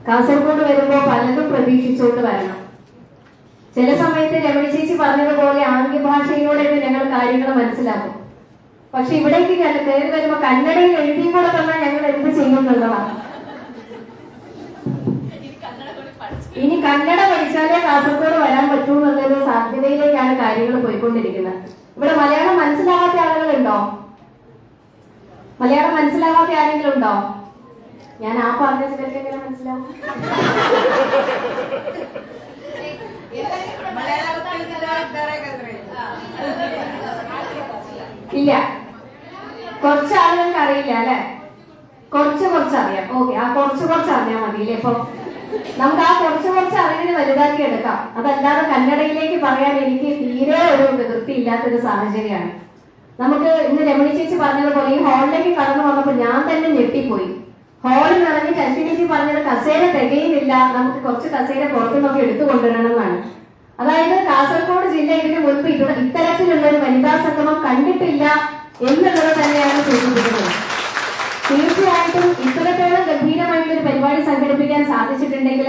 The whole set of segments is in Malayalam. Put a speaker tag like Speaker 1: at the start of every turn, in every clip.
Speaker 1: കാസർഗോഡ് വരുമ്പോൾ പലതും പ്രതീക്ഷിച്ചുകൊണ്ട് വരണം. ചില സമയത്ത് രമണി ചേച്ചി പറഞ്ഞതുപോലെ ആംഗ്യ ഭാഷയിലൂടെ ഞങ്ങൾ കാര്യങ്ങൾ മനസ്സിലാക്കും. പക്ഷെ ഇവിടേക്ക് കയറി വരുമ്പോ കന്നഡയിൽ എഴുതിയും കൂടെ തന്നാൽ ഞങ്ങൾ എന്ത് ചെയ്യുന്നുള്ളതാണ്. ഇനി കന്നഡ പഠിച്ചാലേ കാസർഗോഡ് വരാൻ പറ്റൂ എന്നുള്ളൊരു സാധ്യതയിലേക്കാണ് കാര്യങ്ങൾ പോയിക്കൊണ്ടിരിക്കുന്നത്. ഇവിടെ മലയാളം മനസ്സിലാവാത്ത ആളുകളുണ്ടോ? മലയാളം മനസ്സിലാവാത്ത ആരെങ്കിലും ഉണ്ടോ? ഞാൻ ആ പറഞ്ഞ ചിലർക്ക് എങ്ങനെ മനസ്സിലാവും? ഇല്ല, കുറച്ച് ആളുകൾക്ക് അറിയില്ല അല്ലെ? കുറച്ച് അറിയാം. ഓക്കെ, ആ കുറച്ച് അറിഞ്ഞാൽ മതിയില്ലേ? ഇപ്പൊ നമുക്ക് ആ കുറച്ച് അറിവിന് വലുതാക്കി എടുക്കാം. അതല്ലാതെ കന്നഡയിലേക്ക് പറയാൻ എനിക്ക് തീരെ ഒരു നിവൃത്തി ഇല്ലാത്തൊരു സാഹചര്യമാണ്. നമുക്ക് ഇന്ന് രമണി ചേച്ചി പറഞ്ഞതുപോലെ ഈ ഹാളിലേക്ക് കടന്നു വന്നപ്പോൾ ഞാൻ തന്നെ ഞെട്ടിപ്പോയി. ഹാളിൽ നിറഞ്ഞിട്ട് അശ്വിനി ചേച്ചി പറഞ്ഞത് കസേര തികയുന്നില്ല, നമുക്ക് കുറച്ച് കസേര പുറത്തു നോക്കി എടുത്തു കൊണ്ടുവരണം എന്നാണ്. അതായത് കാസർഗോഡ് ജില്ല ഇതിന് മുൻപ് ഇത്തരത്തിലുള്ള ഒരു വനിതാ സംഗമം കണ്ടിട്ടില്ല എന്നുള്ളത് തന്നെയാണ് സൂചിപ്പിക്കുന്നത്. തീർച്ചയായിട്ടും ഇത്തരത്തോളം ഗംഭീരമായിട്ടൊരു പരിപാടി സംഘടിപ്പിക്കാൻ സാധിച്ചിട്ടുണ്ടെങ്കിൽ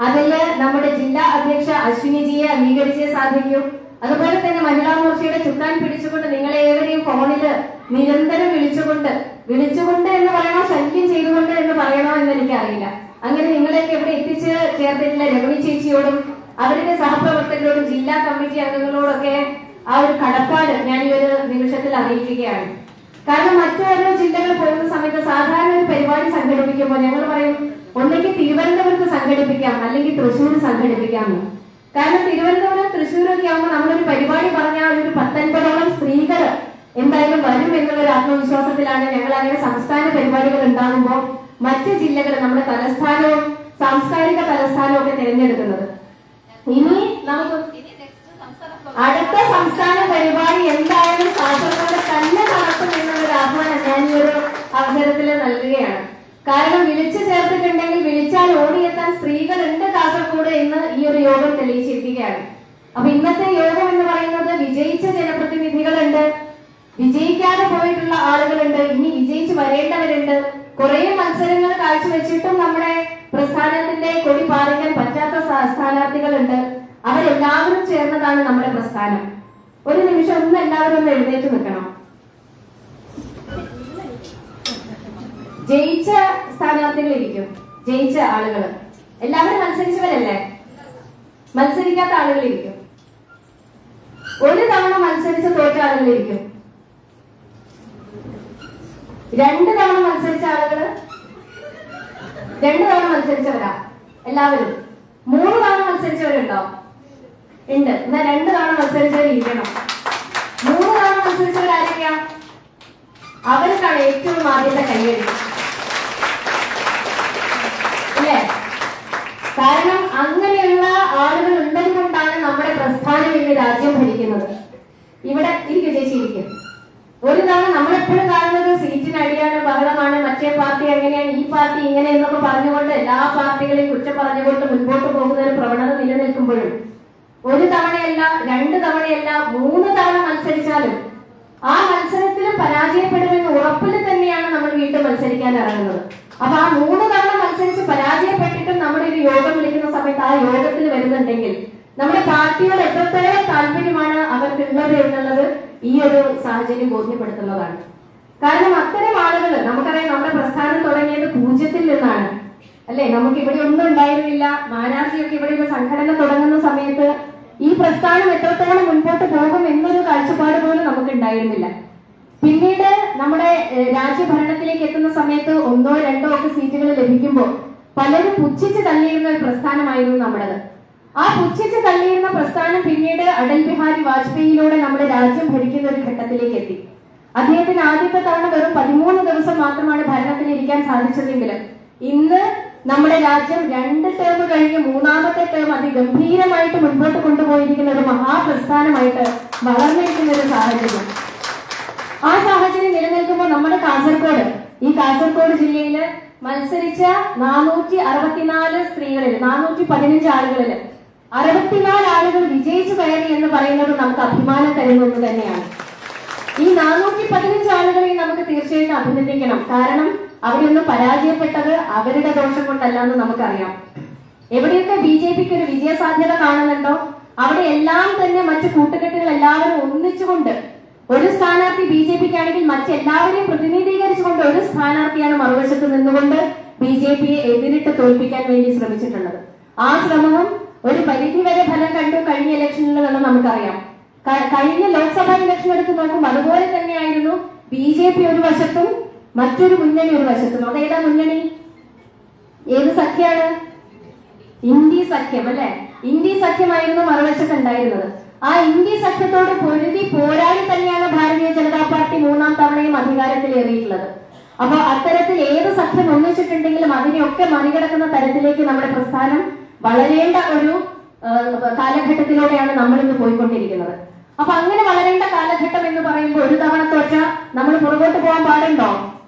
Speaker 1: അതിൽ നമ്മുടെ ജില്ലാ അധ്യക്ഷ അശ്വിനിജിയെ അംഗീകരിച്ചേ സാധിക്കൂ. അതുപോലെ തന്നെ മഹിളാ മോർച്ചയുടെ ചുക്കാൻ പിടിച്ചുകൊണ്ട് നിങ്ങളെ ഏവരെയും ഫോണില് നിരന്തരം വിളിച്ചുകൊണ്ട് എന്ന് പറയണോ, ശല്യം ചെയ്തുകൊണ്ട് എന്ന് പറയണോ എന്ന് എനിക്കറിയില്ല. അങ്ങനെ നിങ്ങളെയൊക്കെ ഇവിടെ എത്തിച്ച് ചേർത്തിട്ടുള്ള രമണി ചേച്ചിയോടും അവരുടെ സഹപ്രവർത്തകരോടും ജില്ലാ കമ്മിറ്റി അംഗങ്ങളോടൊക്കെ ആ ഒരു കടപ്പാട് ഞാൻ ഈ ഒരു നിമിഷത്തിൽ അറിയിക്കുകയാണ്. കാരണം മറ്റോരോ ജില്ലകൾ പോകുന്ന സമയത്ത് സാധാരണ ഒരു പരിപാടി സംഘടിപ്പിക്കുമ്പോൾ ഞങ്ങൾ പറയും ഒന്നെങ്കിൽ തിരുവനന്തപുരത്ത് സംഘടിപ്പിക്കാം, അല്ലെങ്കിൽ തൃശ്ശൂർ സംഘടിപ്പിക്കാം. കാരണം തിരുവനന്തപുരം തൃശ്ശൂരൊക്കെ ആകുമ്പോൾ നമ്മളൊരു പരിപാടി പറഞ്ഞാൽ ഒരു 19ഓളം സ്ത്രീകൾ എന്തായാലും വരും എന്നുള്ളൊരു ആത്മവിശ്വാസത്തിലാണ് ഞങ്ങൾ അങ്ങനെ സംസ്ഥാന പരിപാടികൾ ഉണ്ടാകുമ്പോൾ മറ്റ് ജില്ലകൾ നമ്മുടെ തലസ്ഥാനവും സാംസ്കാരിക തലസ്ഥാനവും ഒക്കെ തിരഞ്ഞെടുക്കുന്നത്. ഇനി നമുക്ക് അടുത്ത സംസ്ഥാന പരിപാടി എന്തായാലും കാസർഗോഡ് തന്നെ നടത്തും എന്നുള്ളൊരു ആഹ്വാനം ഞാൻ ഈ ഒരു അവസരത്തിൽ നൽകുകയാണ്. കാരണം വിളിച്ചു ചേർത്തിട്ടുണ്ടെങ്കിൽ വിളിച്ചാൽ ഓടിയെത്താൻ സ്ത്രീകളുണ്ട് കാസർഗോഡ് എന്ന് ഈ ഒരു യോഗം തെളിയിച്ചിരിക്കുകയാണ്. അപ്പൊ ഇന്നത്തെ യോഗം എന്ന് പറയുന്നത് വിജയിച്ച ജനപ്രതിനിധികളുണ്ട്, വിജയിക്കാതെ പോയിട്ടുള്ള ആളുകളുണ്ട്, ഇനി വിജയിച്ചു വരേണ്ടവരുണ്ട്. കുറെ മത്സരങ്ങൾ കാഴ്ചവെച്ചിട്ടും നമ്മുടെ പ്രസ്ഥാനത്തിന്റെ കൊടി പാറിക്കാൻ പറ്റാത്ത സ്ഥാനാർത്ഥികളുണ്ട്. അവരെല്ലാവരും ചേർന്നതാണ് നമ്മുടെ പ്രസ്ഥാനം. ഒരു നിമിഷം ഒന്ന് എല്ലാവരും ഒന്ന് എഴുന്നേറ്റ് നിൽക്കണം. ജയിച്ച സ്ഥാനാർത്ഥികളിരിക്കും, ജയിച്ച ആളുകൾ എല്ലാവരും മത്സരിച്ചവരല്ലേ? മത്സരിക്കാത്ത ആളുകളിരിക്കും, ഒരു തവണ മത്സരിച്ച് തോറ്റ ആളുകളിരിക്കും, 2 തവണ മത്സരിച്ച ആളുകള് 2 തവണ മത്സരിച്ചവരാ എല്ലാവരും. 3 തവണ മത്സരിച്ചവരുണ്ടോ? ഉണ്ട്. എന്നാൽ 2 തവണ മത്സരിച്ചവരിക്കണം. 3 തവണ മത്സരിച്ചവരായിരിക്കാ? അവർക്കാണ് ഏറ്റവും ആദ്യത്തെ കൈയടി അല്ലേ? കാരണം അങ്ങനെയുള്ള ആളുകൾ ഉള്ളത് കൊണ്ടാണ് നമ്മുടെ പ്രസ്ഥാനം ഇന്ന് രാജ്യം ഭരിക്കുന്നത്. ഇവിടെ ഇരിക്കും ചേച്ചി, ഇരിക്കും. ഒരു തവണ നമ്മളെപ്പോഴും കാണുന്നത് സീറ്റിന് അടിയാണ്, ബഹളമാണ്, മറ്റേ പാർട്ടി അങ്ങനെയാണ്, ഈ പാർട്ടി ഇങ്ങനെ എന്നൊക്കെ പറഞ്ഞുകൊണ്ട് എല്ലാ പാർട്ടികളെയും കുറ്റം പറഞ്ഞുകൊണ്ട് മുൻപോട്ട് പോകുന്ന ഒരു പ്രവണത നിലനിൽക്കുമ്പോഴും ഒരു തവണയല്ല, 2 തവണയല്ല, 3 തവണ മത്സരിച്ചാലും ആ മത്സരത്തിലും പരാജയപ്പെടുമെന്ന് ഉറപ്പിൽ തന്നെയാണ് നമ്മൾ വീണ്ടും മത്സരിക്കാൻ ഇറങ്ങുന്നത്. അപ്പൊ ആ 3 തവണ മത്സരിച്ച് പരാജയപ്പെട്ടിട്ടും നമ്മുടെ ഒരു യോഗം വിളിക്കുന്ന സമയത്ത് ആ യോഗത്തിൽ വരുന്നുണ്ടെങ്കിൽ നമ്മുടെ പാർട്ടിയോട് എത്രത്തോളം താല്പര്യമാണ് അവർക്കുള്ളത് എന്നുള്ളത് ഈ ഒരു സാഹചര്യം ബോധ്യപ്പെടുത്തുന്നതാണ്. കാരണം അത്തരം ആളുകൾ, നമുക്കറിയാം നമ്മുടെ പ്രസ്ഥാനം തുടങ്ങിയത് 0-ൽ നിന്നാണ് അല്ലെ? നമുക്ക് ഇവിടെ ഒന്നും ഉണ്ടായിരുന്നില്ല. മാരാർജിയൊക്കെ ഇവിടെ ഒരു സംഘടന തുടങ്ങുന്ന സമയത്ത് ഈ പ്രസ്ഥാനം എത്രത്തോളം മുൻപോട്ട് പോകും എന്നൊരു കാഴ്ചപ്പാട് പോലും നമുക്ക് ഉണ്ടായിരുന്നില്ല. പിന്നീട് നമ്മുടെ രാജ്യഭരണത്തിലേക്ക് എത്തുന്ന സമയത്ത് 1ഓ 2ഓ ഒക്കെ സീറ്റുകൾ ലഭിക്കുമ്പോൾ പലരും പുച്ഛിച്ച് തള്ളിയിരുന്ന ഒരു പ്രസ്ഥാനമായിരുന്നു നമ്മുടേത്. ആ പുച്ഛിച്ച് തള്ളിയിരുന്ന പ്രസ്ഥാനം പിന്നീട് അടൽ ബിഹാരി വാജ്പേയിലൂടെ നമ്മുടെ രാജ്യം ഭരിക്കുന്ന ഒരു ഘട്ടത്തിലേക്ക് എത്തി. അദ്ദേഹത്തിന് ആദ്യത്തെ തവണ വെറും 13 ദിവസം മാത്രമാണ് ഭരണത്തിൽ ഇരിക്കാൻ സാധിച്ചതെങ്കിലും ഇന്ന് നമ്മുടെ രാജ്യം 2 ടേം കഴിഞ്ഞ് 3ാമത്തെ ടേം അതിഗംഭീരമായിട്ട് മുൻപോട്ട് കൊണ്ടുപോയിരിക്കുന്ന ഒരു മഹാപ്രസ്ഥാനമായിട്ട് വളർന്നിരിക്കുന്ന ഒരു സാഹചര്യം. ആ സാഹചര്യം നിലനിൽക്കുമ്പോൾ നമ്മുടെ ഈ കാസർഗോഡ് ജില്ലയില് മത്സരിച്ച 464 സ്ത്രീകളിൽ 415 ആളുകളില് 64 ആളുകൾ വിജയിച്ചു കയറി എന്ന് പറയുന്നത് നമുക്ക് അഭിമാനം തരുന്ന ഒന്ന് തന്നെയാണ്. ഈ 415 ആളുകളെ നമുക്ക് തീർച്ചയായിട്ടും അഭിനന്ദിക്കണം. കാരണം അവിടെയൊന്നും പരാജയപ്പെട്ടത് അവരുടെ ദോഷം കൊണ്ടല്ല എന്ന് നമുക്കറിയാം. എവിടെയൊക്കെ ബി ജെ പിക്ക് ഒരു വിജയസാധ്യത കാണുന്നുണ്ടോ അവിടെ എല്ലാം തന്നെ മറ്റു കൂട്ടുകെട്ടുകൾ എല്ലാവരും ഒന്നിച്ചുകൊണ്ട് ഒരു സ്ഥാനാർത്ഥി ബി ജെ പിക്ക് ആണെങ്കിൽ മറ്റെല്ലാവരെയും പ്രതിനിധീകരിച്ചുകൊണ്ട് ഒരു സ്ഥാനാർത്ഥിയാണ് മറുവശത്ത് നിന്നുകൊണ്ട് ബി ജെ പിയെ എതിരിട്ട് തോൽപ്പിക്കാൻ വേണ്ടി ശ്രമിച്ചിട്ടുള്ളത്. ആ ശ്രമവും ഒരു പരിധി വരെ ഫലം കണ്ടു കഴിഞ്ഞ ഇലക്ഷനിൽ നമുക്കറിയാം. കഴിഞ്ഞ ലോക്സഭാ ഇലക്ഷൻ എടുത്ത് നോക്കുമ്പോൾ അതുപോലെ തന്നെയായിരുന്നു. ബി ജെ പി ഒരു വശത്തും മറ്റൊരു മുന്നണി ഒരു വശത്തും. അതേതാ മുന്നണി? ഏത് സഖ്യാണ്? ഇന്ത്യ സഖ്യം അല്ലെ? ഇന്ത്യ സഖ്യമായിരുന്നു മറുവശത്ത് ഉണ്ടായിരുന്നത്. ആ ഇന്ത്യ സഖ്യത്തോട് പൊരുതി പോരാടി തന്നെയാണ് ഭാരതീയ ജനതാ പാർട്ടി മൂന്നാം തവണയും അധികാരത്തിലേറിയിട്ടുള്ളത്. അപ്പൊ അത്തരത്തിൽ ഏത് സഖ്യം ഒന്നിച്ചിട്ടുണ്ടെങ്കിലും അതിനെയൊക്കെ മറികടക്കുന്ന തരത്തിലേക്ക് നമ്മുടെ പ്രസ്ഥാനം വളരേണ്ട ഒരു കാലഘട്ടത്തിലൂടെയാണ് നമ്മൾ ഇന്ന് പോയിക്കൊണ്ടിരിക്കുന്നത്. അപ്പൊ അങ്ങനെ വളരേണ്ട കാലഘട്ടം എന്ന് പറയുമ്പോൾ ഒരു തവണ തോറ്റ നമ്മൾ പുറകോട്ട് പോകാൻ പാടുണ്ടോ?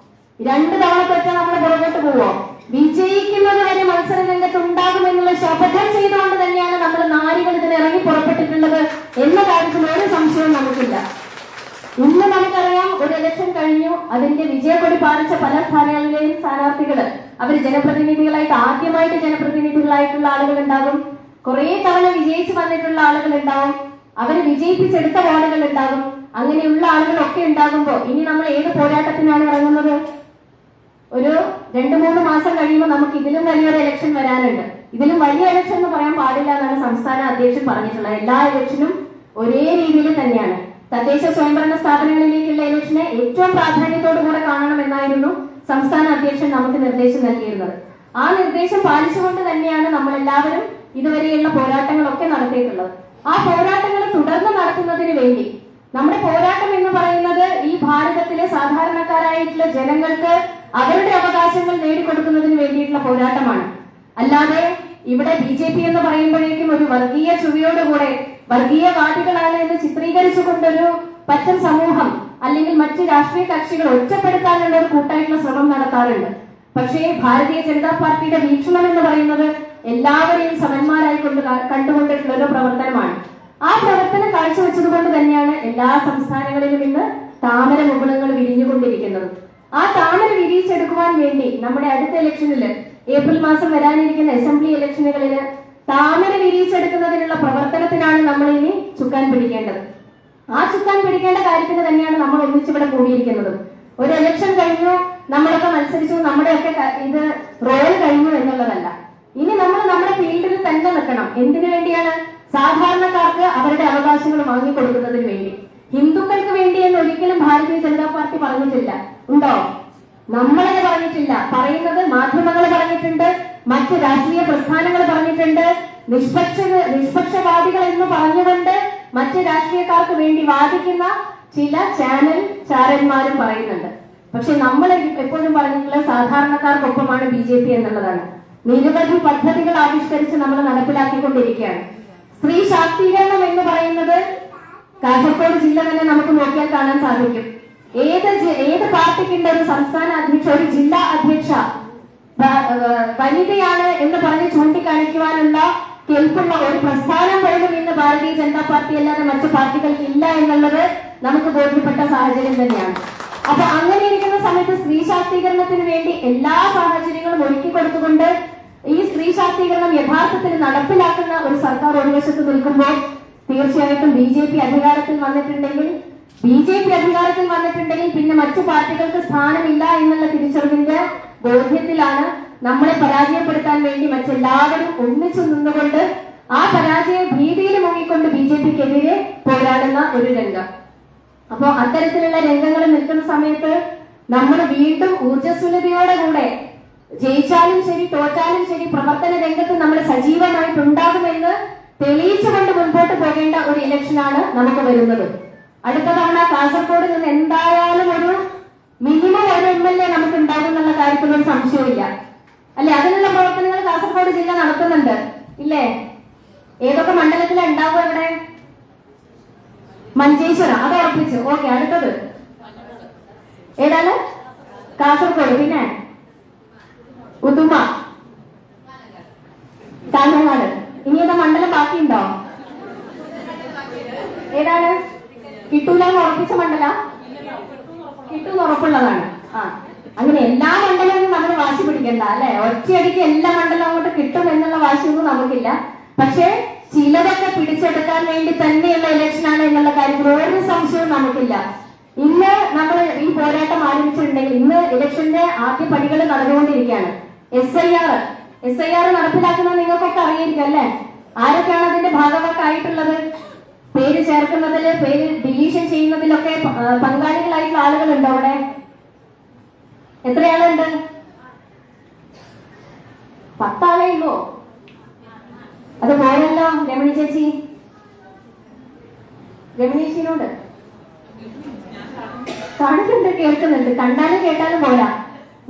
Speaker 1: 2 തവണ തോറ്റ നമ്മൾ പുറകോട്ട് പോവോ? വിജയിക്കുന്നത് വരെ മത്സര രംഗത്ത് ഉണ്ടാകുമെന്നുള്ള ശപഥം ചെയ്തുകൊണ്ട് തന്നെയാണ് നമ്മൾ നാരികൾ ഇതിന് ഇറങ്ങി പുറപ്പെട്ടിട്ടുള്ളത് എന്ന കാര്യത്തിൽ ഒരു സംശയവും നമുക്കില്ല. ഇന്ന് നമുക്കറിയാം ഒരു ഇലക്ഷൻ കഴിഞ്ഞു. അതിന്റെ വിജയക്കൊടി പാലിച്ച പല സ്ഥാനങ്ങളിലെയും സ്ഥാനാർത്ഥികള് അവർ ജനപ്രതിനിധികളായിട്ട് ആദ്യമായിട്ട് ജനപ്രതിനിധികളായിട്ടുള്ള ആളുകൾ ഉണ്ടാകും. കുറെ തവണ വിജയിച്ചു വന്നിട്ടുള്ള ആളുകൾ ഉണ്ടാവും. അവര് വിജയിപ്പിച്ചെടുത്ത വാർഡുകൾ ഉണ്ടാകും. അങ്ങനെയുള്ള ആളുകളൊക്കെ ഉണ്ടാകുമ്പോൾ ഇനി നമ്മൾ ഏത് പോരാട്ടത്തിനാണ് ഇറങ്ങുന്നത്? ഒരു 2-3 മാസം കഴിയുമ്പോൾ നമുക്ക് ഇതിലും വലിയൊരു ഇലക്ഷൻ വരാനുണ്ട്. ഇതിലും വലിയ ഇലക്ഷൻ എന്ന് പറയാൻ പാടില്ല എന്നാണ് സംസ്ഥാന അധ്യക്ഷൻ പറഞ്ഞിട്ടുള്ളത്. എല്ലാ ഇലക്ഷനും ഒരേ രീതിയിൽ തന്നെയാണ്. തദ്ദേശ സ്വയംഭരണ സ്ഥാപനങ്ങളിലേക്കുള്ള ഇലക്ഷനെ ഏറ്റവും പ്രാധാന്യത്തോടു കൂടെ കാണണമെന്നായിരുന്നു സംസ്ഥാന അധ്യക്ഷൻ നമുക്ക് നിർദ്ദേശം നൽകിയിരുന്നത്. ആ നിർദ്ദേശം പാലിച്ചുകൊണ്ട് തന്നെയാണ് നമ്മൾ എല്ലാവരും ഇതുവരെയുള്ള പോരാട്ടങ്ങളൊക്കെ നടത്തിയിട്ടുള്ളത്. ആ പോരാട്ടങ്ങൾ തുടർന്ന് നടത്തുന്നതിന് വേണ്ടി നമ്മുടെ പോരാട്ടം എന്ന് പറയുന്നത് ഈ ഭാരതത്തിലെ സാധാരണക്കാരായിട്ടുള്ള ജനങ്ങൾക്ക് അവരുടെ അവകാശങ്ങൾ നേടിക്കൊടുക്കുന്നതിന് വേണ്ടിയിട്ടുള്ള പോരാട്ടമാണ്. അല്ലാതെ ഇവിടെ ബി ജെ പി എന്ന് പറയുമ്പോഴേക്കും ഒരു വർഗീയ ചുവയോടുകൂടെ വർഗീയവാദികളാണ് എന്ന് ചിത്രീകരിച്ചുകൊണ്ടൊരു പച്ചൻ സമൂഹം അല്ലെങ്കിൽ മറ്റ് രാഷ്ട്രീയ കക്ഷികൾ ഒറ്റപ്പെടുത്താനുള്ള ഒരു കൂട്ടായിട്ടുള്ള ശ്രമം നടത്താറുണ്ട്. പക്ഷേ ഭാരതീയ ജനതാ പാർട്ടിയുടെ വീക്ഷണം എന്ന് പറയുന്നത് എല്ലാവരെയും സമന്മാരായി കണ്ടുകൊണ്ടിട്ടുള്ള ഒരു പ്രവർത്തനമാണ്. ആ പ്രവർത്തനം കാഴ്ചവെച്ചതുകൊണ്ട് തന്നെയാണ് എല്ലാ സംസ്ഥാനങ്ങളിലും ഇന്ന് താമര മുകുളങ്ങൾ വിരിഞ്ഞുകൊണ്ടിരിക്കുന്നത്. ആ താമര വിരിയിച്ചെടുക്കുവാൻ വേണ്ടി നമ്മുടെ അടുത്ത ഇലക്ഷനില് ഏപ്രിൽ മാസം വരാനിരിക്കുന്ന അസംബ്ലി ഇലക്ഷനുകളില് താമര വിരിയിച്ചെടുക്കുന്നതിനുള്ള പ്രവർത്തനത്തിനാണ് നമ്മൾ ഇനി ചുക്കാൻ പിടിക്കേണ്ടത്. ആ ചുക്കാൻ പിടിക്കേണ്ട കാര്യത്തിന് തന്നെയാണ് നമ്മൾ ഒന്നിച്ചിവിടെ കൂടിയിരിക്കുന്നത്. ഒരു ഇലക്ഷൻ കഴിഞ്ഞു, നമ്മളൊക്കെ മത്സരിച്ചു, നമ്മുടെയൊക്കെ ഇത് റോൾ കഴിഞ്ഞു എന്നുള്ളതല്ല. ഇനി നമ്മൾ നമ്മുടെ ഫീൽഡിൽ തന്നെ നിൽക്കണം. എന്തിനു വേണ്ടിയാണ്? സാധാരണക്കാർക്ക് അവരുടെ അവകാശങ്ങൾ വാങ്ങിക്കൊടുക്കുന്നതിന് വേണ്ടി. ഹിന്ദുക്കൾക്ക് വേണ്ടി എന്ന് ഒരിക്കലും ഭാരതീയ ജനതാ പാർട്ടി പറഞ്ഞിട്ടില്ല. ഉണ്ടോ? നമ്മളെ പറഞ്ഞിട്ടില്ല. പറയുന്നത് മാധ്യമങ്ങൾ പറഞ്ഞിട്ടുണ്ട്, മറ്റ് രാഷ്ട്രീയ പ്രസ്ഥാനങ്ങൾ പറഞ്ഞിട്ടുണ്ട്, നിഷ്പക്ഷവാദികൾ എന്ന് പറഞ്ഞുകൊണ്ട് മറ്റ് രാഷ്ട്രീയക്കാർക്ക് വേണ്ടി വാദിക്കുന്ന ചില ചാനൽ ചാരന്മാരും പറയുന്നുണ്ട്. പക്ഷെ നമ്മൾ എപ്പോഴും പറഞ്ഞിട്ടുള്ള സാധാരണക്കാർക്കൊപ്പമാണ് ബി ജെ പി എന്നുള്ളതാണ്. നിരവധി പദ്ധതികൾ ആവിഷ്കരിച്ച് നമ്മൾ നടപ്പിലാക്കിക്കൊണ്ടിരിക്കുകയാണ്. സ്ത്രീ ശാക്തീകരണം എന്ന് പറയുന്നത് കാസർഗോഡ് ജില്ല തന്നെ നമുക്ക് നോക്കിയാൽ കാണാൻ സാധിക്കും. ഏത് പാർട്ടിക്കുണ്ട് ഒരു സംസ്ഥാന അധ്യക്ഷ, ഒരു ജില്ലാ അധ്യക്ഷ വനിതയാണ് എന്ന് പറഞ്ഞ് ചൂണ്ടിക്കാണിക്കുവാനുള്ള കെൽപ്പുള്ള ഒരു പ്രസ്ഥാനം പോലും ഇന്ന് ഭാരതീയ ജനതാ പാർട്ടി അല്ലാതെ മറ്റു പാർട്ടികൾക്ക് ഇല്ല എന്നുള്ളത് നമുക്ക് ബോധ്യപ്പെട്ട സാഹചര്യം തന്നെയാണ്. അപ്പൊ അങ്ങനെ ഇരിക്കുന്ന സമയത്ത് സ്ത്രീ ശാക്തീകരണത്തിന് വേണ്ടി എല്ലാ സാഹചര്യങ്ങളും ഒരുക്കി കൊടുത്തുകൊണ്ട് ഈ സ്ത്രീ ശാക്തീകരണം യഥാർത്ഥത്തിൽ നടപ്പിലാക്കുന്ന ഒരു സർക്കാർ ഒരു വശത്ത് നിൽക്കുമ്പോൾ തീർച്ചയായിട്ടും ബി ജെ പി അധികാരത്തിൽ വന്നിട്ടുണ്ടെങ്കിൽ പിന്നെ മറ്റു പാർട്ടികൾക്ക് സ്ഥാനമില്ല എന്നുള്ള തിരിച്ചറിവിന്റെ ബോധ്യത്തിലാണ് നമ്മളെ പരാജയപ്പെടുത്താൻ വേണ്ടി മറ്റെല്ലാവരും ഒന്നിച്ചു നിന്നുകൊണ്ട് ആ പരാജയ ഭീതിയിൽ മുങ്ങിക്കൊണ്ട് ബി ജെ പിക്കെതിരെ പോരാടുന്ന ഒരു രംഗം. അപ്പോ അത്തരത്തിലുള്ള രംഗങ്ങൾ നിൽക്കുന്ന സമയത്ത് നമ്മൾ വീണ്ടും ഊർജ്ജസ്വലതയോടെ കൂടെ ജയിച്ചാലും ശരി തോറ്റാലും ശരി പ്രവർത്തന രംഗത്ത് നമ്മൾ സജീവമായിട്ടുണ്ടാകുമെന്ന് തെളിയിച്ചുകൊണ്ട് മുൻപോട്ട് പോകേണ്ട ഒരു ഇലക്ഷനാണ് നമുക്ക് വരുന്നത്. അടുത്ത തവണ കാസർഗോഡ് നിന്ന് എന്തായാലും ഒരു മിനിമം ഒരു MLA നമുക്ക് ഉണ്ടാകും എന്നുള്ള കാര്യത്തിൽ ഒരു സംശയമില്ല അല്ലെ? അതിനുള്ള പ്രവർത്തനങ്ങൾ കാസർഗോഡ് ജില്ല നടത്തുന്നുണ്ട് ഇല്ലേ? ഏതൊക്കെ മണ്ഡലത്തിലാണ് ഉണ്ടാവുക? ഇവിടെ മഞ്ചേശ്വരം, അത് ഉറപ്പിച്ചു. ഓക്കെ, അടുത്തത് ഏതാണ്? കാസർഗോഡ്. പിന്നെ ഉദുമ, കാഞ്ഞങ്ങാട്. ഇനി ഏതാ മണ്ഡലം ബാക്കിയുണ്ടോ? ഏതാണ്? കിട്ടൂല എന്ന് ഉറപ്പിച്ച മണ്ഡല? കിട്ടൂന്ന് ഉറപ്പുള്ളതാണ്. അങ്ങനെ എല്ലാ മണ്ഡലവും നമ്മൾ വാശി പിടിക്കണ്ട അല്ലെ, ഒറ്റയടിക്ക് എല്ലാ മണ്ഡലം അങ്ങോട്ട് കിട്ടും എന്നുള്ള വാശിയൊന്നും നമുക്കില്ല. പക്ഷെ ചിലതൊക്കെ പിടിച്ചെടുക്കാൻ വേണ്ടി തന്നെയുള്ള ഇലക്ഷനാണ് എന്നുള്ള കാര്യത്തിൽ ഒരു സംശയവും നമുക്കില്ല. ഇന്ന് നമ്മൾ ഈ പോരാട്ടം ആരംഭിച്ചിട്ടുണ്ടെങ്കിൽ ഇന്ന് ഇലക്ഷന്റെ ആദ്യ പടികൾ നടന്നുകൊണ്ടിരിക്കുകയാണ്. SIR നടപ്പിലാക്കുന്നത് നിങ്ങൾക്കൊക്കെ അറിയായിരിക്കും അല്ലെ. ആരൊക്കെയാണ് അതിന്റെ ഭാഗമായിട്ടുള്ളത്? പേര് ചേർക്കുന്നതില്, പേര് ഡിലീഷൻ ചെയ്യുന്നതിലൊക്കെ പങ്കാളികളായിട്ടുള്ള ആളുകളുണ്ടോ അവിടെ? എത്രയാളുണ്ട്? 10 ആളേ ഉള്ളൂ. അത് പോരല്ലോ രമണി ചേച്ചി. രമണീഷിനോട് കാണുന്നുണ്ട്, കേൾക്കുന്നുണ്ട്. കണ്ടാലും കേട്ടാലും പോരാ.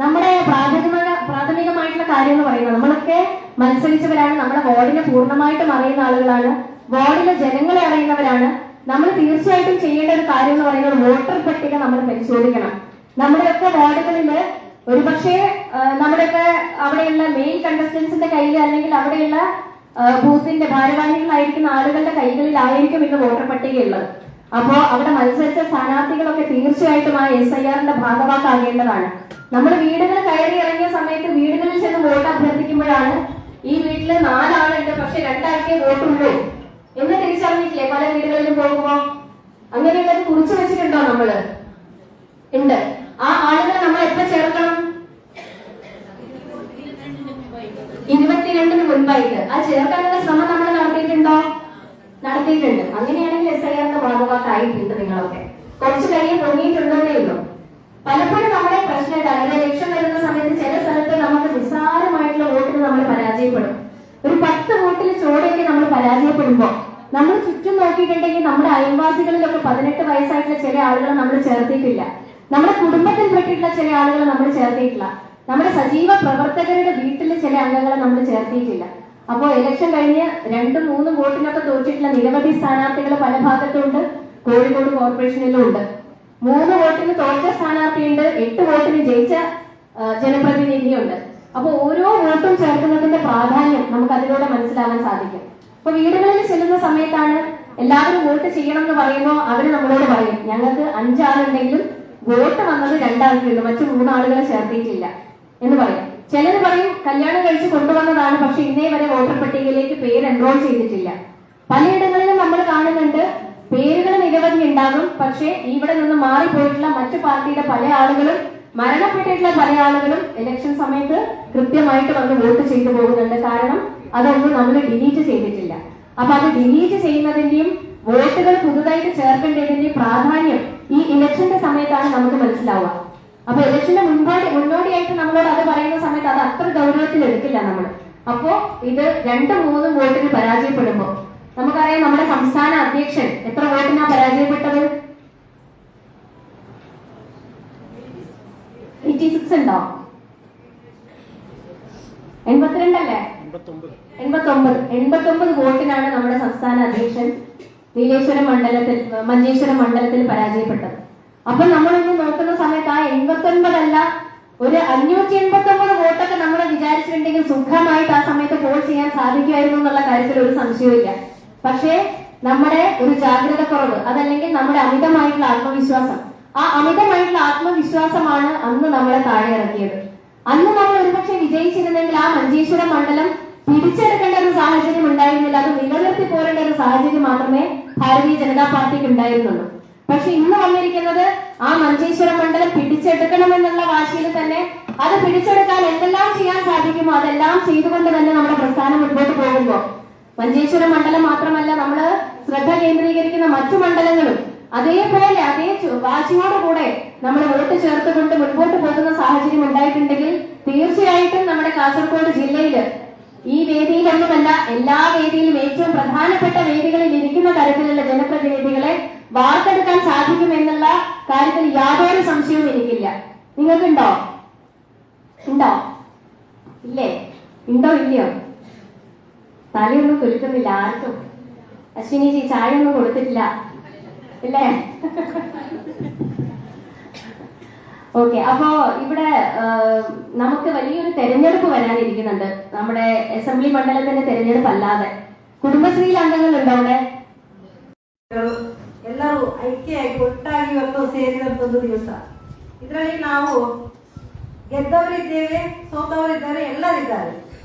Speaker 1: നമ്മുടെ പ്രാഥമികമായിട്ടുള്ള കാര്യം എന്ന് പറയുന്നത് നമ്മളൊക്കെ മത്സരിച്ചവരാണ്. നമ്മുടെ വാർഡിനെ പൂർണ്ണമായിട്ടും അറിയുന്ന ആളുകളാണ്. വാർഡിലെ ജനങ്ങളെ അറിയുന്നവരാണ്. നമ്മൾ തീർച്ചയായിട്ടും ചെയ്യേണ്ട ഒരു കാര്യം എന്ന് പറയുന്നത് വോട്ടർ പട്ടിക നമ്മൾ പരിശോധിക്കണം. നമ്മുടെയൊക്കെ വാർഡുകളില് ഒരുപക്ഷെ നമ്മുടെയൊക്കെ അവിടെയുള്ള മെയിൻ കണ്ടസ്റ്റൻസിന്റെ കയ്യിൽ അല്ലെങ്കിൽ അവിടെയുള്ള ബൂത്തിന്റെ ഭാരവാഹികളായിരിക്കുന്ന ആളുകളുടെ കൈകളിലായിരിക്കും ഇന്ന് വോട്ടർ പട്ടികയുള്ളത്. അപ്പോ അവിടെ മത്സരിച്ച സ്ഥാനാർത്ഥികളൊക്കെ തീർച്ചയായിട്ടും ആ SIRന്റെ ഭാഗമാക്കാകേണ്ടതാണ്. നമ്മൾ വീടുകൾ കയറി ഇറങ്ങിയ സമയത്ത് വീടുകളിൽ ചെന്ന് വോട്ട് അഭ്യർത്ഥിക്കുമ്പോഴാണ് ഈ വീട്ടില് 4 ആളുണ്ട് പക്ഷെ 2 ആൾക്കേ വോട്ടുള്ളൂ എന്ന് തിരിച്ചറിഞ്ഞിട്ടില്ലേ പല വീടുകളിലും പോകുമ്പോ? അങ്ങനെയുള്ളത് കുറിച്ചു വെച്ചിട്ടുണ്ടോ നമ്മള്? ഉണ്ട്. ആ ആളുകളെ നമ്മൾ എപ്പോ ചേർക്കണം? 22-ന് മുൻപായിട്ട്. ആ ചേർക്കാനുള്ള ശ്രമം നമ്മൾ നടത്തിയിട്ടുണ്ടോ? നടത്തിയിട്ടുണ്ട്. അങ്ങനെയാണെങ്കിൽ SIRന്റെ ഭാഗമാക്കായിട്ടുണ്ട്. നിങ്ങളൊക്കെ കുറച്ച് കഴിയും പൊങ്ങിയിട്ടുണ്ടെന്നേ ഉള്ളൂ. പലപ്പോഴും നമ്മുടെ പ്രശ്നം ഇതാണ്, ഇലക്ഷൻ വരുന്ന സമയത്ത് ചില സ്ഥലത്ത് നമുക്ക് നിസ്സാരമായിട്ടുള്ള വോട്ടിന് നമ്മൾ പരാജയപ്പെടും. ഒരു 10 വോട്ടിൽ ചോടൊക്കെ നമ്മൾ പരാജയപ്പെടുമ്പോ നമ്മൾ ചുറ്റും നോക്കിയിട്ടുണ്ടെങ്കിൽ നമ്മുടെ അയൽവാസികളിലൊക്കെ 18 വയസ്സായിട്ടുള്ള ചില ആളുകളെ നമ്മൾ ചേർത്തിട്ടില്ല. നമ്മുടെ കുടുംബത്തിൽ പെട്ടിട്ടുള്ള ചില ആളുകളെ നമ്മൾ ചേർത്തിട്ടില്ല. നമ്മുടെ സജീവ പ്രവർത്തകരുടെ വീട്ടിലെ ചില അംഗങ്ങളെ നമ്മൾ ചേർത്തിയിട്ടില്ല. അപ്പോ ഇലക്ഷൻ കഴിഞ്ഞ് 2-3 വോട്ടിനൊക്കെ തോറ്റിട്ടുള്ള നിരവധി സ്ഥാനാർത്ഥികൾ പല ഭാഗത്തുണ്ട്. കോഴിക്കോട് കോർപ്പറേഷനിലും ഉണ്ട്. 3 വോട്ടിന് തോറ്റ സ്ഥാനാർത്ഥിയുണ്ട്, 8 വോട്ടിന് ജയിച്ച ജനപ്രതിനിധിയുണ്ട്. അപ്പൊ ഓരോ വോട്ടും ചേർക്കുന്നതിന്റെ പ്രാധാന്യം നമുക്ക് അതിലൂടെ മനസ്സിലാവാൻ സാധിക്കും. അപ്പൊ വീടുകളിൽ ചെല്ലുന്ന സമയത്താണ് എല്ലാവരും വോട്ട് ചെയ്യണം എന്ന് പറയുമ്പോൾ അവര് നമ്മളോട് പറയും, ഞങ്ങൾക്ക് 5 ആളുണ്ടെങ്കിലും വോട്ട് വന്നത് 2 ആൾക്കുണ്ട്, മറ്റു 3 ആളുകളെ ചേർത്തിയിട്ടില്ല എന്ന് പറയും. ചിലര് പറയും കല്യാണം കഴിച്ച് കൊണ്ടുവന്നതാണ് പക്ഷെ ഇന്നേ വരെ വോട്ടർ പട്ടികയിലേക്ക് പേര് എൻറോൾ ചെയ്തിട്ടില്ല. പലയിടങ്ങളിലും നമ്മൾ കാണുന്നുണ്ട് പേരുകൾ നിരവധി ഉണ്ടാകും, പക്ഷെ ഇവിടെ നിന്ന് മാറിപ്പോയിട്ടുള്ള മറ്റു പാർട്ടിയുടെ പല ആളുകളും, മരണപ്പെട്ടിട്ടുള്ള പല ആളുകളും ഇലക്ഷൻ സമയത്ത് കൃത്യമായിട്ട് വന്ന് വോട്ട് ചെയ്തു പോകുന്നുണ്ട്. കാരണം അതൊന്നും നമ്മൾ ഡിലീറ്റ് ചെയ്തിട്ടില്ല. അപ്പൊ അത് ഡിലീറ്റ് ചെയ്യുന്നതിന്റെയും വോട്ടുകൾ പുതുതായിട്ട് ചേർക്കേണ്ടതിന്റെയും പ്രാധാന്യം ഈ ഇലക്ഷന്റെ സമയത്താണ് നമുക്ക് മനസ്സിലാവുക. അപ്പൊ ഇലക്ഷന്റെ മുന്നോടിയായിട്ട് നമ്മളോട് അത് പറയുന്ന സമയത്ത് അത് അത്ര ഗൗരവത്തിൽ എടുക്കില്ല നമ്മൾ. അപ്പോ ഇത് 2-3 വോട്ടിന് പരാജയപ്പെടുമ്പോ നമുക്കറിയാം നമ്മുടെ സംസ്ഥാന അധ്യക്ഷൻ എത്ര വോട്ടിനാ പരാജയപ്പെട്ടത്? 86 ഉണ്ടോ? 82 അല്ലേ? 89 വോട്ടിനാണ് നമ്മുടെ സംസ്ഥാന അധ്യക്ഷൻ മഞ്ചേശ്വരം മണ്ഡലത്തിൽ പരാജയപ്പെട്ടത്. അപ്പൊ നമ്മളൊന്ന് നോക്കുന്ന സമയത്ത് ആ 89 അല്ല, ഒരു 589 വോട്ടൊക്കെ നമ്മൾ വിചാരിച്ചിട്ടുണ്ടെങ്കിൽ സുഖമായിട്ട് ആ സമയത്ത് പോൾ ചെയ്യാൻ സാധിക്കുമായിരുന്നു എന്നുള്ള കാര്യത്തിൽ ഒരു സംശയവുമില്ല. പക്ഷേ നമ്മുടെ ഒരു ജാഗ്രത കുറവ്, അതല്ലെങ്കിൽ നമ്മുടെ അമിതമായിട്ടുള്ള ആത്മവിശ്വാസം, ആ അമിതമായിട്ടുള്ള ആത്മവിശ്വാസമാണ് അന്ന് നമ്മളെ താഴെ ഇറക്കിയത്. അന്ന് നമ്മൾ ഒരുപക്ഷെ വിജയിച്ചിരുന്നെങ്കിൽ ആ മഞ്ചേശ്വരം മണ്ഡലം പിടിച്ചെടുക്കേണ്ട ഒരു സാഹചര്യം ഉണ്ടായിരുന്നില്ല. അത് നിലനിർത്തി പോരേണ്ട ഒരു സാഹചര്യം മാത്രമേ ഭാരതീയ ജനതാ പാർട്ടിക്ക് ഉണ്ടായിരുന്നുള്ളൂ. പക്ഷെ ഇന്ന് വന്നിരിക്കുന്നത് ആ മഞ്ചേശ്വരം മണ്ഡലം പിടിച്ചെടുക്കണമെന്നുള്ള വാശിയിൽ തന്നെ അത് പിടിച്ചെടുക്കാൻ എന്തെല്ലാം ചെയ്യാൻ സാധിക്കുമോ അതെല്ലാം ചെയ്തുകൊണ്ട് തന്നെ നമ്മുടെ പ്രസ്ഥാനം മുൻപോട്ട് പോകുമ്പോൾ മഞ്ചേശ്വരം മണ്ഡലം മാത്രമല്ല നമ്മൾ ശ്രദ്ധ കേന്ദ്രീകരിക്കുന്ന മറ്റു മണ്ഡലങ്ങളും അതേപോലെ അതേ വാശിയോടുകൂടെ നമ്മൾ വോട്ട് ചേർത്തുകൊണ്ട് മുൻപോട്ട് പോകുന്ന സാഹചര്യം ഉണ്ടായിട്ടുണ്ടെങ്കിൽ തീർച്ചയായിട്ടും നമ്മുടെ കാസർഗോഡ് ജില്ലയില് ഈ വേദിയിലൊന്നുമല്ല എല്ലാ വേദിയിലും ഏറ്റവും പ്രധാനപ്പെട്ട വേദികളിൽ ഇരിക്കുന്ന തരത്തിലുള്ള ജനപ്രതിനിധികളെ വാർത്തെടുക്കാൻ സാധിക്കുമെന്നുള്ള കാര്യത്തിൽ യാതൊരു സംശയവും എനിക്കില്ല. നിങ്ങൾക്കുണ്ടോ? ഉണ്ടോ? ഇല്ലേ? ഉണ്ടോ ഇല്ലയോ? തലയൊന്നും കുലുക്കുന്നില്ല ആർക്കും. അശ്വിനിജി ചായ ഒന്നും കൊടുത്തിട്ടില്ല ഇല്ലേ? ഓക്കെ. അപ്പോ ഇവിടെ നമുക്ക് വലിയൊരു തെരഞ്ഞെടുപ്പ് വരാനിരിക്കുന്നുണ്ട്. നമ്മുടെ അസംബ്ലി മണ്ഡലത്തിന്റെ തെരഞ്ഞെടുപ്പ് അല്ലാതെ കുടുംബശ്രീയിൽ അംഗങ്ങളുണ്ടോ അവിടെ?
Speaker 2: ಎಲ್ಲರೂ ಐಕ್ಯ ಆಗಿ ಒಟ್ಟಾಗಿ ಇವತ್ತು ಸೇರಿದಂತ ಒಂದು ದಿವಸ. ಇದರಲ್ಲಿ ನಾವು ಗೆದ್ದವರಿದ್ದೇವೆ, ಸೋತವರಿದ್ದಾರೆ, ಎಲ್ಲರಿದ್ದಾರೆ.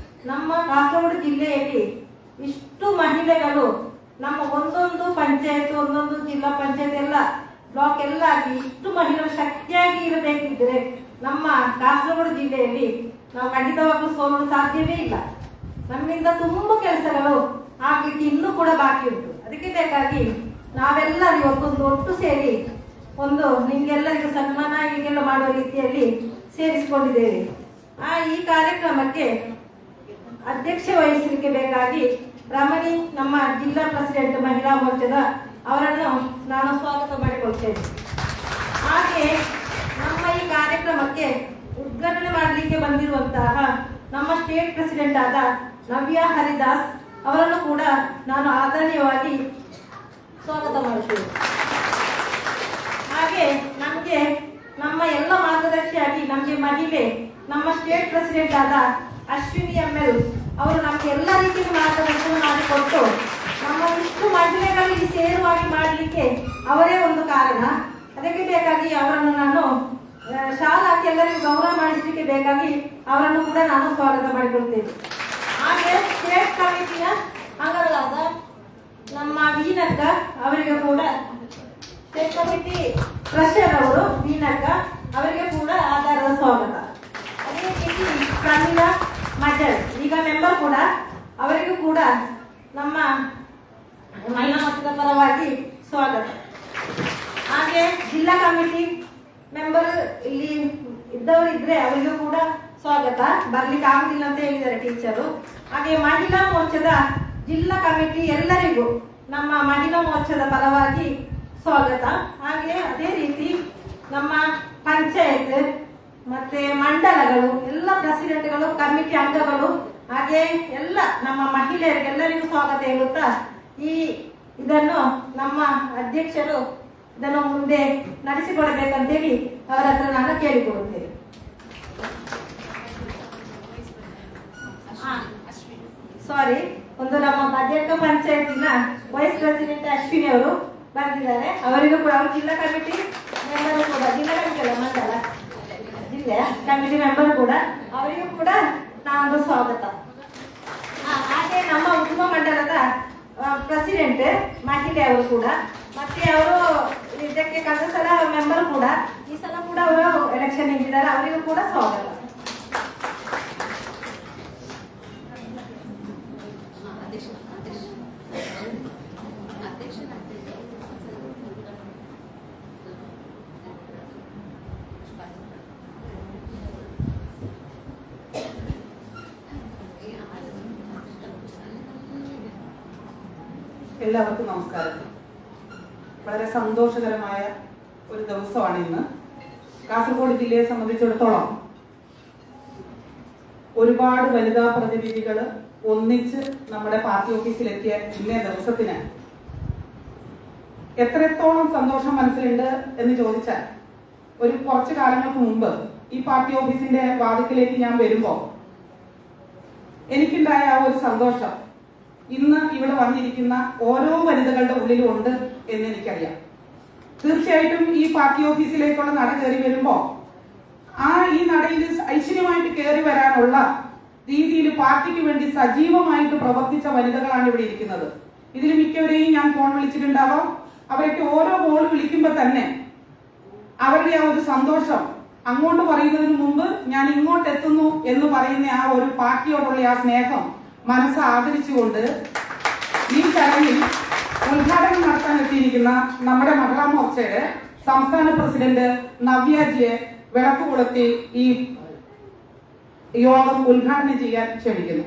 Speaker 2: ನಮ್ಮ ಕಾಸರಗೋಡು ಜಿಲ್ಲೆಯಲ್ಲಿ ಇಷ್ಟು ಮಹಿಳೆಗಳು ನಮ್ಮ ಒಂದೊಂದು ಪಂಚಾಯತ್, ಒಂದೊಂದು ಜಿಲ್ಲಾ ಪಂಚಾಯತ್ ಎಲ್ಲ ಬ್ಲಾಕ್ ಎಲ್ಲ ಆಗಿ ಇಷ್ಟು ಮಹಿಳೆಗಳು ಶಕ್ತಿಯಾಗಿ ಇರಬೇಕಿದ್ರೆ ನಮ್ಮ ಕಾಸರಗೋಡು ಜಿಲ್ಲೆಯಲ್ಲಿ ನಾವು ಖಂಡಿತವಾಗ್ಲೂ ಸೋಲಲು ಸಾಧ್ಯವೇ ಇಲ್ಲ. ನಮ್ಮಿಂದ ತುಂಬಾ ಕೆಲಸಗಳು ಆಗ್ಲಿಕ್ಕೆ ಇನ್ನೂ ಕೂಡ ಬಾಕಿ ಉಂಟು. ಅದಕ್ಕೆ ಬೇಕಾಗಿ ನಾವೆಲ್ಲರೂ ಇವತ್ತೊಂದು ಒಟ್ಟು ಸೇರಿ ಒಂದು ನಿಮ್ಗೆಲ್ಲರಿಗೂ ಸನ್ಮಾನ ಹೀಗೆಲ್ಲ ಮಾಡುವ ರೀತಿಯಲ್ಲಿ ಸೇರಿಸಿಕೊಂಡಿದ್ದೇವೆ. ಈ ಕಾರ್ಯಕ್ರಮಕ್ಕೆ ಅಧ್ಯಕ್ಷ ವಹಿಸಲಿಕ್ಕೆ ಬೇಕಾಗಿ ರಮಣಿ ನಮ್ಮ ಜಿಲ್ಲಾ ಪ್ರೆಸಿಡೆಂಟ್ ಮಹಿಳಾ ಮೋರ್ಚಾದ ಅವರನ್ನು ನಾನು ಸ್ವಾಗತ ಮಾಡಿಕೊಳ್ತೇನೆ. ಹಾಗೆ ನಮ್ಮ ಈ ಕಾರ್ಯಕ್ರಮಕ್ಕೆ ಉದ್ಘಾಟನೆ ಮಾಡಲಿಕ್ಕೆ ಬಂದಿರುವಂತಹ ನಮ್ಮ ಸ್ಟೇಟ್ ಪ್ರೆಸಿಡೆಂಟ್ ಆದ ನವ್ಯಾ ಹರಿದಾಸ್ ಅವರನ್ನು ಕೂಡ ನಾನು ಆದರಣೀಯವಾಗಿ ಸ್ವಾಗತ ಮಾಡುತ್ತೇನೆ. ಹಾಗೆ ನಮಗೆ ನಮ್ಮ ಎಲ್ಲ ಮಾರ್ಗದರ್ಶಿಯಾಗಿ ನಮಗೆ ಮಹಿಳೆ ನಮ್ಮ ಸ್ಟೇಟ್ ಪ್ರೆಸಿಡೆಂಟ್ ಆದ ಅಶ್ವಿನಿ ML ಅವರು ನಮಗೆ ಎಲ್ಲ ರೀತಿಯ ಮಾರ್ಗದರ್ಶನ ಮಾಡಿಕೊಟ್ಟು ನಮ್ಮ ಇಷ್ಟು ಮಹಿಳೆಗಳಿಗೆ ಸೇರುವಾಗಿ ಮಾಡಲಿಕ್ಕೆ ಅವರೇ ಒಂದು ಕಾರಣ. ಅದಕ್ಕೆ ಬೇಕಾಗಿ ಅವರನ್ನು ನಾನು ಶಾಲಾ ಎಲ್ಲರಿಗೂ ಗೌರವ ಮಾಡಿಸಲಿಕ್ಕೆ ಬೇಕಾಗಿ ಅವರನ್ನು ಕೂಡ ನಾನು ಸ್ವಾಗತ ಮಾಡಿಕೊಳ್ತೇನೆ. ಹಾಗೆ ಸ್ಟೇಟ್ ಕಮಿಟಿಯ ಅಂಗಗಳಾದ ನಮ್ಮ ವೀನಕ್ಕ ಅವರಿಗೆ ಕೂಡ, ಸ್ಟೇಟ್ ಕಮಿಟಿ ಟ್ರೆಷರರ್ ಅವರು ವೀನಕ್ಕ ಅವರಿಗೆ ಕೂಡ ಆಧಾರದ ಸ್ವಾಗತ. ಅದೇ ರೀತಿ ಪ್ರಮೀಳಾ ಮಜಲ್ ಈಗ ಮೆಂಬರ್ ಕೂಡ, ಅವರಿಗೂ ಕೂಡ ನಮ್ಮ ಮಹಿಳಾ ಮಟ್ಟದ ಪರವಾಗಿ ಸ್ವಾಗತ. ಹಾಗೆ ಜಿಲ್ಲಾ ಕಮಿಟಿ ಮೆಂಬರ್ ಇಲ್ಲಿ ಇದ್ದವರಿದ್ರೆ ಅವರಿಗೂ ಕೂಡ ಸ್ವಾಗತ. ಬರ್ಲಿಕ್ಕೆ ಆಗುದಿಲ್ಲ ಅಂತ ಹೇಳಿದ್ದಾರೆ ಟೀಚರು. ಹಾಗೆ ಮಹಿಳಾ ಮೋರ್ಚಾದ ಜಿಲ್ಲಾ ಕಮಿಟಿ ಎಲ್ಲರಿಗೂ ನಮ್ಮ ಮಹಿಳಾ ಮೋರ್ಚಾದ ಪರವಾಗಿ ಸ್ವಾಗತ. ಹಾಗೆ ಅದೇ ರೀತಿ ನಮ್ಮ ಪಂಚಾಯತ್ ಮತ್ತೆ ಮಂಡಲಗಳು ಎಲ್ಲ ಪ್ರೆಸಿಡೆಂಟ್ಗಳು, ಕಮಿಟಿ ಅಂಗಗಳು, ಹಾಗೆ ಎಲ್ಲ ನಮ್ಮ ಮಹಿಳೆಯರಿಗೆಲ್ಲರಿಗೂ ಸ್ವಾಗತ ಹೇಳುತ್ತಾ ಇದನ್ನು ನಮ್ಮ ಅಧ್ಯಕ್ಷರು ಇದನ್ನು ಮುಂದೆ ನಡೆಸಿಕೊಡಬೇಕಂತೇಳಿ ಅವರ ಹತ್ರ ನಾನು ಕೇಳಿಕೊಳ್ಳುತ್ತೇನೆ. ಸಾರಿ, ಒಂದು ನಮ್ಮ ಬಜೆಟ್ ಪಂಚಾಯತಿನ ವೈಸ್ ಪ್ರೆಸಿಡೆಂಟ್ ಅಶ್ವಿನಿ ಅವರು ಬಂದಿದ್ದಾರೆ. ಅವರಿಗೂ ಕೂಡ ಅವರು ಜಿಲ್ಲಾ ಕಮಿಟಿ ಮೆಂಬರ್ ಕೂಡ, ಜಿಲ್ಲಾ ಕಮಿಟಿ ಅಲ್ಲ ಮಂಡಲ ಜಿಲ್ಲೆಯ ಕಮಿಟಿ ಮೆಂಬರ್ ಕೂಡ, ಅವರಿಗೂ ಕೂಡ ನಾನೊಂದು ಸ್ವಾಗತ. ಹಾಗೆ ನಮ್ಮ ಉದ್ಯಮ ಮಂಡಲದ ಪ್ರೆಸಿಡೆಂಟ್ ಮಹಿಳೆ ಅವರು ಕೂಡ, ಮತ್ತೆ ಅವರು ಇದಕ್ಕೆ ಕಳೆದ ಸಲ ಮೆಂಬರ್ ಕೂಡ, ಈ ಸಲ ಕೂಡ ಅವರು ಎಲೆಕ್ಷನ್ ನಿಂತಿದ್ದಾರೆ, ಅವರಿಗೂ ಕೂಡ ಸ್ವಾಗತ.
Speaker 3: എല്ലാവർക്കും നമസ്കാരം. വളരെ സന്തോഷകരമായ ഒരു ദിവസമാണ് ഇന്ന്. കാസർഗോഡ് ജില്ലയെ സംബന്ധിച്ചിടത്തോളം ഒരുപാട് വനിതാ പ്രതിനിധികൾ ഒന്നിച്ച് നമ്മുടെ പാർട്ടി ഓഫീസിലെത്തിയ ഇന്നേ ദിവസത്തിന് എത്രത്തോളം സന്തോഷം മനസ്സിലുണ്ട് എന്ന് ചോദിച്ചാൽ, ഒരു കുറച്ചു കാലങ്ങൾക്ക് മുമ്പ് ഈ പാർട്ടി ഓഫീസിന്റെ വാതിക്കലേക്ക് ഞാൻ വരുമ്പോൾ എനിക്കുണ്ടായ ആ ഒരു സന്തോഷം ഇന്ന് ഇവിടെ വന്നിരിക്കുന്ന ഓരോ വനിതകളുടെ ഉള്ളിലും ഉണ്ട് എന്ന് എനിക്കറിയാം. തീർച്ചയായിട്ടും ഈ പാർട്ടി ഓഫീസിലേക്കുള്ള നട കയറി വരുമ്പോൾ ഈ നടയിൽ ഐശ്വര്യമായിട്ട് കയറി വരാനുള്ള രീതിയിൽ പാർട്ടിക്ക് വേണ്ടി സജീവമായിട്ട് പ്രവർത്തിച്ച വനിതകളാണ് ഇവിടെ ഇരിക്കുന്നത്. ഇതിൽ മിക്കവരെയും ഞാൻ ഫോൺ വിളിച്ചിട്ടുണ്ടാവാം. അവരൊക്കെ ഓരോ കോൾ വിളിക്കുമ്പോൾ തന്നെ അവരുടെ ആ ഒരു സന്തോഷം അങ്ങോട്ട് പറയുന്നതിന് മുമ്പ് ഞാൻ ഇങ്ങോട്ട് എത്തുന്നു എന്ന് പറയുന്ന ആ ഒരു പാർട്ടിയോടുള്ള ആ സ്നേഹം മനസ്സ് ആദരിച്ചുകൊണ്ട് ഈ ചടങ്ങിൽ ഉദ്ഘാടനം നടത്താൻ എത്തിയിരിക്കുന്ന നമ്മുടെ മഹിളാ മോർച്ചയുടെ സംസ്ഥാന പ്രസിഡന്റ് നവ്യജിയെ വിളക്ക് കൊളുത്തി ഈ യോഗം ഉദ്ഘാടനം ചെയ്യാൻ ക്ഷണിക്കുന്നു.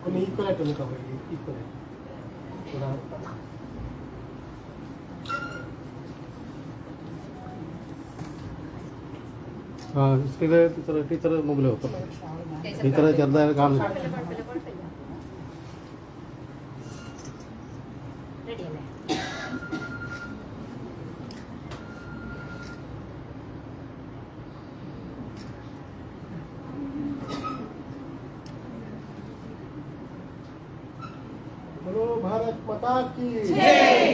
Speaker 4: కొన్ని ఈక్వల్ అవుతుంది కాబట్టి ఈక్వల్ ആ ടീച്ചർ മുമ്പിൽ വെക്കും. ടീച്ചറെ ചെറുതായി കാണുന്നു. बोलो भारत माता की
Speaker 5: जय।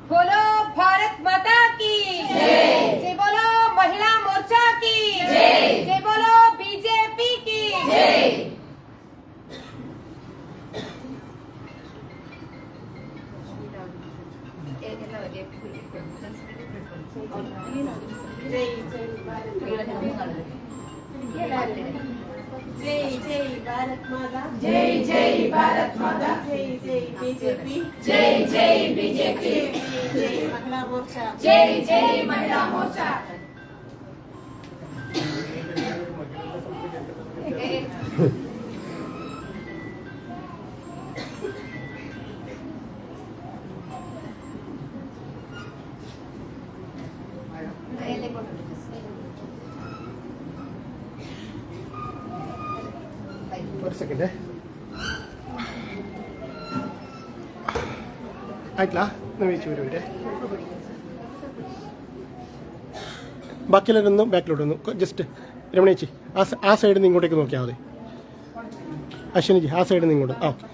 Speaker 5: बोलो भारत माता की जय। जय बोलो महिला मोर्चा की जय। जय बोलो बीजेपी की जय।
Speaker 2: जय जय भारत माता,
Speaker 5: जय जय भारत माता,
Speaker 2: जय जय बीजेपी,
Speaker 5: जय जय बीजेपी,
Speaker 2: जय महिला मोर्चा,
Speaker 5: जय जय महिला मोर्चा।
Speaker 4: ഒരു സെക്കൻഡ് ആയിട്ടില്ല. വെച്ച് വരും. ബാക്കിയുള്ളവരൊന്ന് ബാക്കിലോട്ട് വന്നു. ജസ്റ്റ് രമണേച്ചി ആ സൈഡിൽ നിന്ന് ഇങ്ങോട്ടേക്ക് നോക്കിയാൽ മതി. അശ്വിനിജി ആ സൈഡിൽ നിന്ന് ഇങ്ങോട്ട്. ആ ഓക്കെ.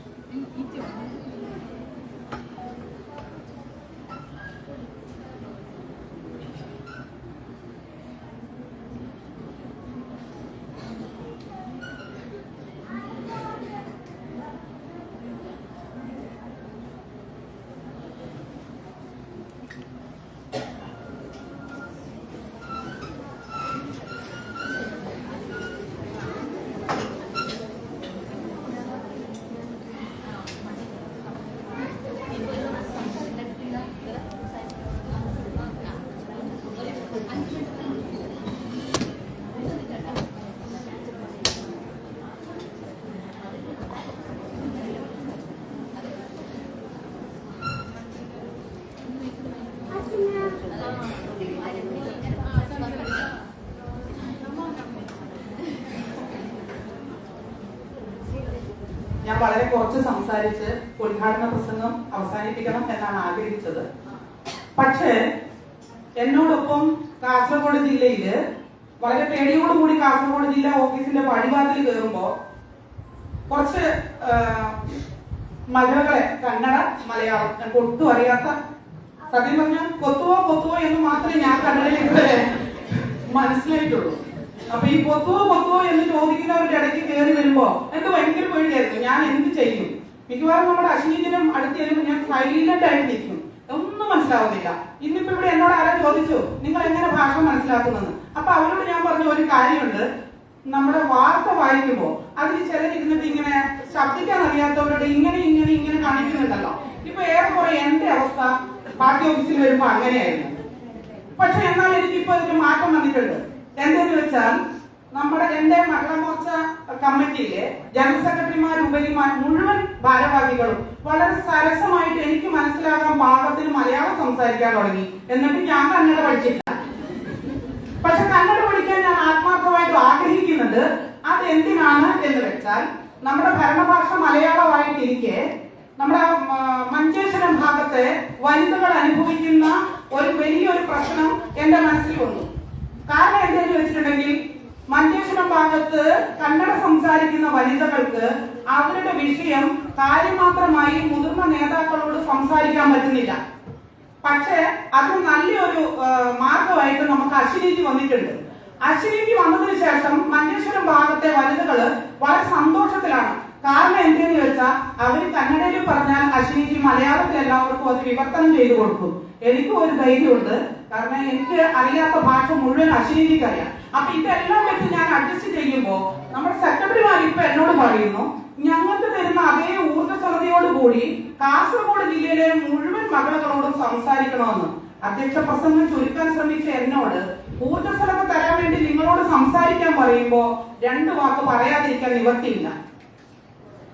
Speaker 3: ഞാൻ വളരെ കുറച്ച് സംസാരിച്ച് ഉദ്ഘാടന പ്രസംഗം അവസാനിപ്പിക്കണം എന്നാണ് ആഗ്രഹിച്ചത്. പക്ഷേ എന്നോടൊപ്പം കാസർഗോഡ് ജില്ലയില് വളരെ പേടിയോടുകൂടി കാസർഗോഡ് ജില്ലാ ഓഫീസിന്റെ പടിവാതിൽ കയറുമ്പോ കുറച്ച് മലയാളങ്ങളെ, കന്നഡ, മലയാളം എനിക്ക് ഒട്ടും അറിയാത്ത, സത്യം പറഞ്ഞാൽ കൊത്തുവോ എന്ന് മാത്രമേ ഞാൻ കന്നഡയിൽ ഇതുവരെ മനസ്സിലായിട്ടുള്ളൂ. അപ്പൊ ഈ പൊത്തുവോ എന്ന് ചോദിക്കുന്നവരുടെ ഇടയ്ക്ക് കയറി വരുമ്പോ എനിക്ക് ഭയങ്കര പേടിയായിരുന്നു. ഞാൻ എന്ത് ചെയ്യും? മിക്കവാറും നമ്മുടെ അശ്വിനിജിനും അടുത്ത് ചെല്ലുമ്പോൾ ഞാൻ സൈലന്റ് ആയിട്ട് നിൽക്കും. ഒന്നും മനസ്സിലാവുന്നില്ല. ഇന്നിപ്പോ ഇവിടെ എന്നോട് ആരാ ചോദിച്ചു നിങ്ങൾ എങ്ങനെ ഭാഷ മനസ്സിലാക്കുന്നത്? അപ്പൊ അവരോട് ഞാൻ പറഞ്ഞ ഒരു കാര്യമുണ്ട്. നമ്മുടെ വാർത്ത വായിക്കുമ്പോ അതിൽ ചിലരിരുന്നിട്ട് ഇങ്ങനെ ശബ്ദിക്കാൻ അറിയാത്തവരോട് ഇങ്ങനെ കാണിക്കുന്നുണ്ടല്ലോ. ഇപ്പൊ ഏറെക്കുറെ എന്റെ അവസ്ഥ പാർട്ടി ഓഫീസിൽ വരുമ്പോ അങ്ങനെയായിരുന്നു. പക്ഷെ എന്നാൽ എനിക്കിപ്പോ ഇതിന് മാറ്റം വന്നിട്ടുണ്ട്. എന്തെന്ന് വെച്ചാൽ എന്റെ മഹിളാ മോർച്ച കമ്മിറ്റിയിലെ ജനറൽ സെക്രട്ടറിമാരുപരി മുഴുവൻ ഭാരവാഹികളും വളരെ സരസമായിട്ട് എനിക്ക് മനസ്സിലാകാൻ പാകത്തിന് മലയാളം സംസാരിക്കാൻ തുടങ്ങി. എന്നിട്ട് ഞാൻ കന്നഡ പഠിച്ചില്ല. പക്ഷെ കന്നഡ പഠിക്കാൻ ഞാൻ ആത്മാർത്ഥമായിട്ട് ആഗ്രഹിക്കുന്നുണ്ട്. അത് എന്തിനാണ് എന്ന് വെച്ചാൽ നമ്മുടെ ഭരണഭാഷ മലയാളമായിട്ടിരിക്കെ നമ്മുടെ മഞ്ചേശ്വരം ഭാഗത്തെ വനിതകൾ അനുഭവിക്കുന്ന ഒരു വലിയൊരു പ്രശ്നം എന്റെ മനസ്സിൽ വന്നു. കാരണം എന്തെന്ന് വെച്ചിട്ടുണ്ടെങ്കിൽ മഞ്ചേശ്വരം ഭാഗത്ത് കന്നഡ സംസാരിക്കുന്ന വനിതകൾക്ക് അവരുടെ വിഷയം കാര്യമാത്രമായി മുതിർന്ന നേതാക്കളോട് സംസാരിക്കാൻ പറ്റുന്നില്ല. പക്ഷെ അത് നല്ലൊരു മാർഗമായിട്ട് നമുക്ക് അശ്വിനിജി വന്നിട്ടുണ്ട്. അശ്വിനിജി വന്നതിന് ശേഷം മഞ്ചേശ്വരം ഭാഗത്തെ വനിതകള് വളരെ സന്തോഷത്തിലാണ്. കാരണം എന്തെന്ന് വെച്ചാൽ അവര് കന്നഡയിൽ പറഞ്ഞാൽ അശ്വിനിജി മലയാളത്തിൽ എല്ലാവർക്കും അത് വിവർത്തനം ചെയ്തു കൊടുക്കും. എനിക്കും ഒരു ധൈര്യമുണ്ട്. കാരണം എനിക്ക് അറിയാത്ത ഭാഷ മുഴുവൻ അശ്വിനിജിക്ക് അറിയാം. അപ്പൊ ഇതെല്ലാം വെച്ച് ഞാൻ അഡ്ജസ്റ്റ് ചെയ്യുമ്പോൾ നമ്മുടെ സെക്രട്ടറിമാർ ഇപ്പൊ എന്നോട് പറയുന്നു ഞങ്ങൾക്ക് തരുന്ന അതേ ഊർജ്ജസ്വലതയോടുകൂടി കാസർഗോഡ് ജില്ലയിലെ മുഴുവൻ മകളോടും സംസാരിക്കണമെന്ന്. അധ്യക്ഷ പ്രസംഗം ചുരുക്കാൻ ശ്രമിച്ച എന്നോട് ഊർജ്ജസ്വലത തരാൻ വേണ്ടി നിങ്ങളോട് സംസാരിക്കാൻ പറയുമ്പോ 2 വാക്ക് പറയാതിരിക്കാൻ നിവർത്തിയില്ല.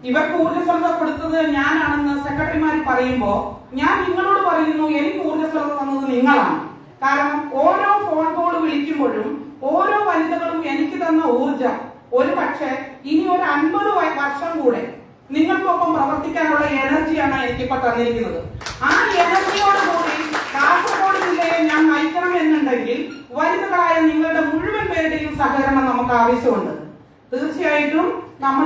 Speaker 3: ഇവർക്ക് ഊർജ്ജസ്വലത കൊടുത്തത് ഞാനാണെന്ന് സെക്രട്ടറിമാർ പറയുമ്പോ ഞാൻ നിങ്ങളോട് പറയുന്നു എനിക്ക് ഊർജ്ജസ്വലത തന്നത് നിങ്ങളാണ്. കാരണം ഓരോ ഫോൺ കോൾ വിളിക്കുമ്പോഴും ഓരോ വനിതകളും എനിക്ക് തന്ന ഊർജം ഒരു പക്ഷേ ഇനി ഒരു 50 വർഷം കൂടെ നിങ്ങൾക്കൊപ്പം പ്രവർത്തിക്കാനുള്ള എനർജിയാണ് എനിക്കിപ്പോ തന്നിരിക്കുന്നത്. ആ എനർജിയോടുകൂടി കാസർഗോഡ് ജില്ലയെ ഞാൻ നയിക്കണം എന്നുണ്ടെങ്കിൽ വനിതകളായ നിങ്ങളുടെ മുഴുവൻ പേരുടെയും സഹകരണം നമുക്ക് ആവശ്യമുണ്ട്. തീർച്ചയായിട്ടും നമ്മൾ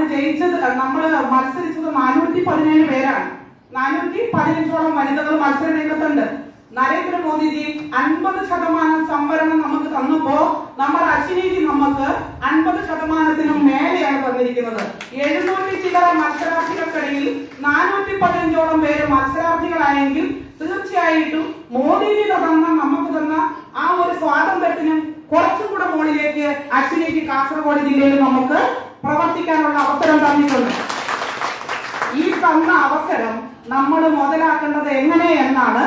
Speaker 3: മത്സരിച്ചത് 417 പേരാണ്. 415ഓളം വനിതകൾ മത്സര രംഗത്തുണ്ട്. നരേന്ദ്രമോദിജി 50% സംവരണം നമുക്ക് തന്നപ്പോ നമ്മുടെ അശ്വിനിജി നമുക്ക് 50%-നും മേലെയാണ് തന്നിരിക്കുന്നത്. 700 ചില്ലറ മത്സരാർത്ഥികൾക്കിടയിൽ 415ഓളം പേര് മത്സരാർത്ഥികളായെങ്കിൽ തീർച്ചയായിട്ടും മോദിജി നമുക്ക് തന്ന ആ ഒരു സ്വാതന്ത്ര്യത്തിനും കുറച്ചും കൂടെ മുകളിലേക്ക് അശ്വിനിജി കാസർഗോഡ് ജില്ലയിൽ നമുക്ക് പ്രവർത്തിക്കാനുള്ള അവസരം തന്നിട്ടുണ്ട്. ഈ തന്ന അവസരം നമ്മൾ മുതലാക്കേണ്ടത് എങ്ങനെ എന്നാണ്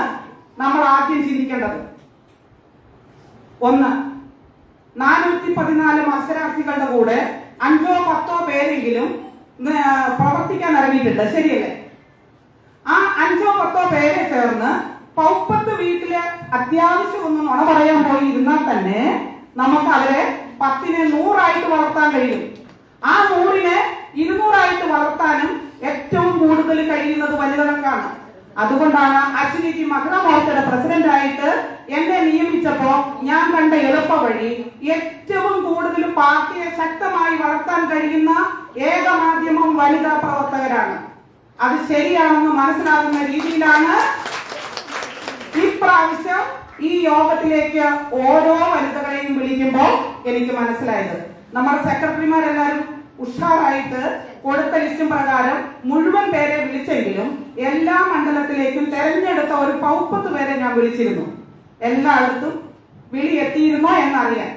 Speaker 3: നമ്മൾ ആദ്യം ചിന്തിക്കേണ്ടത്. 1, 414 മത്സരാർത്ഥികളുടെ കൂടെ 5-10 പേരെങ്കിലും പ്രവർത്തിക്കാൻ ഇറങ്ങിയിട്ടുണ്ട്, ശരിയല്ലേ? ആ 5-10 പേരെ ചേർന്ന് പൗപ്പത്ത് വീട്ടിലെ അത്യാവശ്യം ഒന്ന് നുണ പറയാൻ പോയി ഇരുന്നാൽ തന്നെ നമുക്ക് അവരെ 10നെ 100 വളർത്താൻ കഴിയും. ആ 100നെ 200 വളർത്താനും ഏറ്റവും കൂടുതൽ കഴിയുന്നത് വനിതകൾക്കാണ്. അതുകൊണ്ടാണ് അശ്വിനിജി മഹിളാ മോർച്ചയുടെ പ്രസിഡന്റ് ആയിട്ട് എന്നെ നിയമിച്ചപ്പോ ഞാൻ കണ്ട എളുപ്പ വഴി ഏറ്റവും കൂടുതൽ പാർട്ടിയെ ശക്തമായി വളർത്താൻ കഴിയുന്ന ഏക മാധ്യമം വനിതാ പ്രവർത്തകരാണ്. അത് ശരിയാണെന്ന് മനസ്സിലാകുന്ന രീതിയിലാണ് ഇപ്രാവശ്യം ഈ യോഗത്തിലേക്ക് ഓരോ വനിതകളെയും വിളിക്കുമ്പോൾ എനിക്ക് മനസ്സിലായത്. നമ്മുടെ സെക്രട്ടറിമാരെല്ലാവരും ഉഷാറായിട്ട് കൊടുത്ത ലിസ്റ്റും പ്രകാരം മുഴുവൻ പേരെ വിളിച്ചെങ്കിലും എല്ലാ മണ്ഡലത്തിലേക്കും തെരഞ്ഞെടുത്ത ഒരു 30 പേരെ ഞാൻ വിളിച്ചിരുന്നു. എല്ലായിടത്തും വിളി എത്തിയിരുന്നോ എന്നറിയാൻ.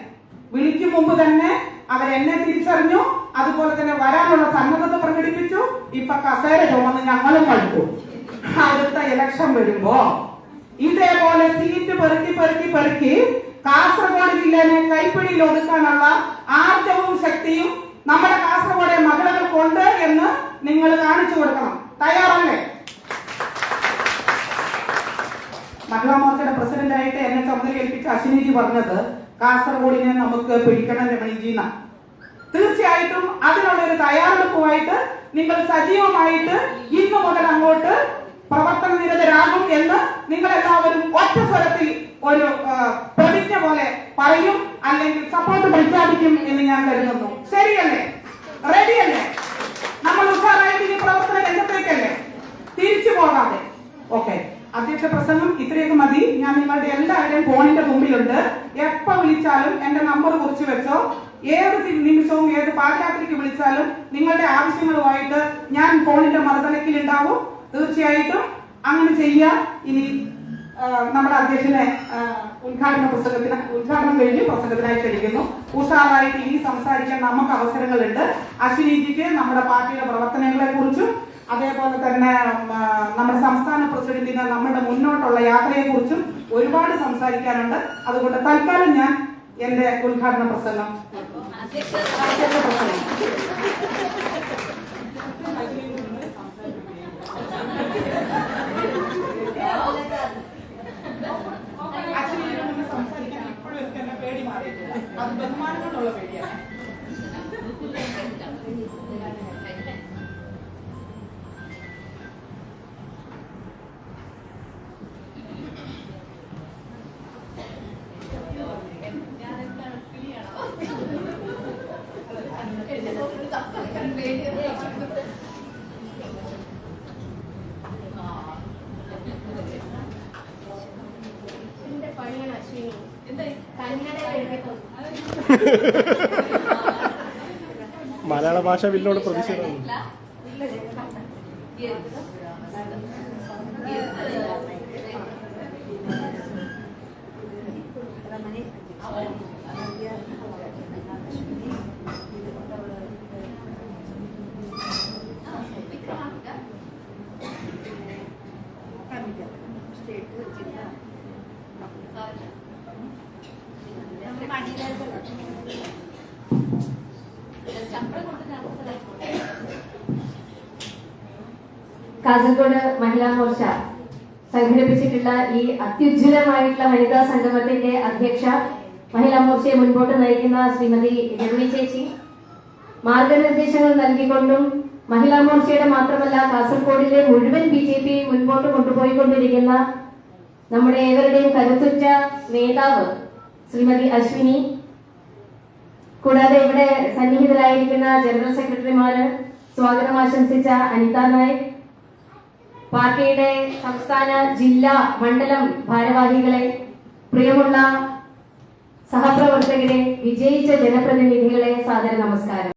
Speaker 3: വിളിക്കും മുമ്പ് തന്നെ അവരെന്നെ തിരിച്ചറിഞ്ഞു, അതുപോലെ തന്നെ വരാനുള്ള സന്നദ്ധത പ്രകടിപ്പിച്ചു. ഇപ്പൊ കസേര ചുമന്ന് ഞങ്ങളും കളിക്കും. അടുത്ത ഇലക്ഷൻ വരുമ്പോ ഇതേപോലെ സീറ്റ് പെറുക്കി കാസർഗോഡ് ജില്ലയെ കൈപ്പിടിയിൽ ഒതുക്കാനുള്ള ആർജവും ശക്തിയും നമ്മുടെ കാസർഗോഡെ മഹിളകൾക്കുണ്ട് എന്ന് നിങ്ങൾ കാണിച്ചു കൊടുക്കണം. തയ്യാറല്ലേ? മഹിളാ മോർച്ചയുടെ പ്രസിഡന്റായിട്ട് എന്നെ ചുമതലയേൽപ്പിച്ച അശ്വിനിജി പറഞ്ഞത് കാസർഗോഡിനെ നമുക്ക് പിടിക്കണം രമണിജീന. തീർച്ചയായിട്ടും അതിനുള്ള ഒരു തയ്യാറെടുപ്പുമായിട്ട് നിങ്ങൾ സജീവമായിട്ട് ഇന്നു മുതൽ അങ്ങോട്ട് പ്രവർത്തന നിരതരാകും എന്ന് നിങ്ങൾ എല്ലാവരും ഒറ്റ സ്വരത്തിൽ ഒരു പ്രതിജ്ഞ പോലെ പറയും, അല്ലെങ്കിൽ സപ്പോർട്ട് പ്രഖ്യാപിക്കും എന്ന് ഞാൻ കരുതുന്നു. ശരിയല്ലേ? റെഡിയല്ലേ? നമ്മൾ ഉഷാറായിട്ട് ഈ പ്രവർത്തന രംഗത്തേക്കല്ലേ? തിരിച്ചു പോകാതെ. ഓക്കെ, അധ്യക്ഷ പ്രസംഗം ഇത്രയൊക്കെ മതി. ഞാൻ നിങ്ങളുടെ എല്ലാവരുടെയും ഫോണിന്റെ മുമ്പിലുണ്ട്. എപ്പോ വിളിച്ചാലും എന്റെ നമ്പർ കുറിച്ച് വെച്ചോ. ഏത് നിമിഷവും ഏത് പാദയാത്രയ്ക്ക് വിളിച്ചാലും നിങ്ങളുടെ ആവശ്യങ്ങളുമായിട്ട് ഞാൻ ഫോണിന്റെ മറുതലക്കിൽ ഉണ്ടാവും. തീർച്ചയായിട്ടും അങ്ങനെ ചെയ്യാം. ഇനി നമ്മുടെ അധ്യക്ഷനെ ഉദ്ഘാടനം കഴിഞ്ഞ് പ്രസംഗത്തിനായി ക്ഷണിക്കുന്നു. ഉഷാറായിട്ട് ഇനി സംസാരിക്കാൻ നമുക്ക് അവസരങ്ങളുണ്ട്. അശ്വിനിജിക്ക് നമ്മുടെ പാർട്ടിയുടെ പ്രവർത്തനങ്ങളെ കുറിച്ചും അതേപോലെ തന്നെ നമ്മുടെ സംസ്ഥാന പ്രസിഡന്റിന് നമ്മുടെ മുന്നോട്ടുള്ള യാത്രയെ കുറിച്ചും ഒരുപാട് സംസാരിക്കാനുണ്ട്. അതുകൊണ്ട് തൽക്കാലം ഞാൻ എന്റെ ഉദ്ഘാടന പ്രസംഗം സംസാരിക്കാൻ ഇപ്പോഴും എനിക്ക് എന്നെ പേടി മാറിയിട്ടില്ല. അത് ബഹുമാനം കൊണ്ടുള്ള പേടിയാണ്.
Speaker 4: മലയാള ഭാഷ ബില്ലിനോട് പ്രതിഷേധം.
Speaker 1: കാസർഗോഡ് മഹിളാ മോർച്ച സംഘടിപ്പിച്ചിട്ടുള്ള ഈ അത്യുജ്വലമായിട്ടുള്ള വനിതാ സംഗമത്തിന്റെ അധ്യക്ഷ, മഹിളാ മോർച്ചയെ മുൻപോട്ട് നയിക്കുന്ന ശ്രീമതി രമണി ചേച്ചി, മാർഗനിർദ്ദേശങ്ങൾ നൽകിക്കൊണ്ടും മഹിളാ മോർച്ചയുടെ മാത്രമല്ല കാസർഗോഡിലെ മുഴുവൻ BJP മുൻപോട്ട് കൊണ്ടുപോയിക്കൊണ്ടിരിക്കുന്ന നമ്മുടെ ഏവരുടെയും കരുത്തുറ്റ നേതാവ് ശ്രീമതി അശ്വിനി, കൂടാതെ ഇവിടെ സന്നിഹിതരായിരിക്കുന്ന ജനറൽ സെക്രട്ടറിമാര്, സ്വാഗതം ആശംസിച്ച അനിത നായക്, പാർട്ടിയുടെ സംസ്ഥാന, ജില്ലാ, മണ്ഡലം ഭാരവാഹികളെ, പ്രിയമുള്ള സഹപ്രവർത്തകരെ, വിജയിച്ച ജനപ്രതിനിധികളെ, സാദര നമസ്കാരം.